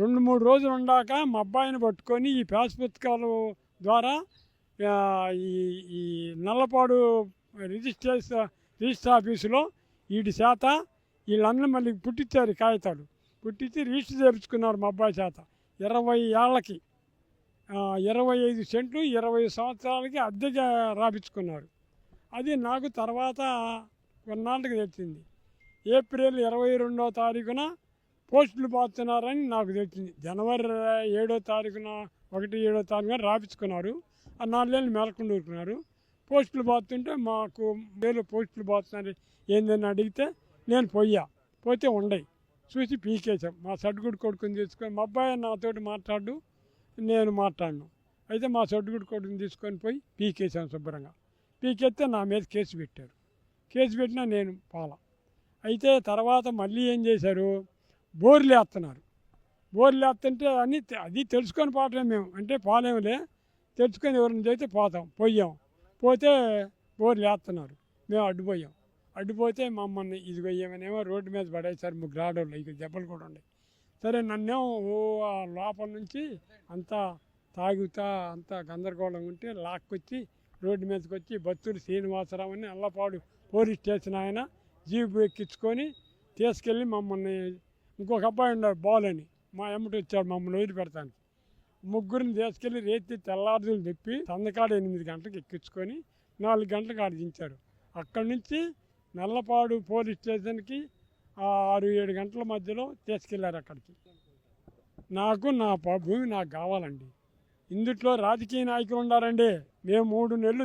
2-3 రోజులు ఉండాక మా అబ్బాయిని పట్టుకొని ఈ పాస్ పుస్తకాలు ద్వారా ఈ ఈ నల్లపాడు రిజిస్టర్ ఆఫీసులో వీడి చేత వీళ్ళందరూ మళ్ళీ పుట్టించారు కాగితాలు పుట్టించి రిజిస్టర్ చేయించుకున్నారు మా అబ్బాయి చేత 20 ఏళ్ళకి 25 సెంట్లు 20 సంవత్సరాలకి అద్దెగా రాపించుకున్నారు. అది నాకు తర్వాత కొన్నాళ్ళకి తెలిసింది. ఏప్రిల్ 22వ తారీఖున పోస్టులు పోతున్నారని నాకు తెలిసింది. జనవరి 7వ తారీఖున 1-7వ తారీఖున రాపించుకున్నారు. ఆ 4 నెలలు మెలకుండా ఊరుకున్నారు. పోస్టులు పోతుంటే మాకు వేలు పోస్టులు పోతున్నారు ఏందని అడిగితే నేను పోతే ఉండయి చూసి పీకేసాం. మా సడ్గుడి కొడుకుని తీసుకొని మా అబ్బాయి నాతోటి మాట్లాడు, నేను మాట్లాడను. అయితే మా సడ్గుడి కొడుకుని తీసుకొని పోయి పీకేసాం శుభ్రంగా. పీకెత్తే నా మీద కేసు పెట్టారు. కేసు పెట్టినా నేను అయితే తర్వాత మళ్ళీ ఏం చేశారు, బోర్లు వేస్తున్నారు. బోర్లు వేస్తుంటే అన్నీ అది తెలుసుకొని పోవటమే మేము. అంటే పోలేములే, తెలుసుకొని ఎవరిని చేస్తే పోతే బోర్లు వేస్తున్నారు. మేము అడ్డుపోతే మమ్మల్ని ఇదిగో ఏమనేమో రోడ్డు మీద పడేసారు 3 ఆడవాళ్ళు. ఇక దెబ్బలు కూడా ఉన్నాయి. సరే నన్నేమో ఆ లోపల నుంచి అంతా తాగుతా అంతా గందరగోళం ఉంటే లాక్కొచ్చి రోడ్డు మీదకి వచ్చి బత్తూరు శ్రీనివాసరావు అని అల్లపాడు పోలీస్ స్టేషన్ ఆయన జీపు ఎక్కించుకొని తీసుకెళ్ళి మమ్మల్ని ఇంకొక అబ్బాయి ఉన్నారు బాలని మా ఎమ్మటి వచ్చాడు మమ్మల్ని వదిలిపెడతానికి. ముగ్గురిని తీసుకెళ్ళి రేతి తెల్లారుజులు తిప్పి సందకాడ 8 గంటలకు ఎక్కించుకొని 4 గంటలకు ఆడ దించారు. అక్కడి నుంచి నల్లపాడు పోలీస్ స్టేషన్కి 6-7 గంటల మధ్యలో తీసుకెళ్లారు. అక్కడికి నాకు నా భూమి నాకు కావాలండి. ఇందుట్లో రాజకీయ నాయకులు ఉన్నారండి. మేము 3 నెలలు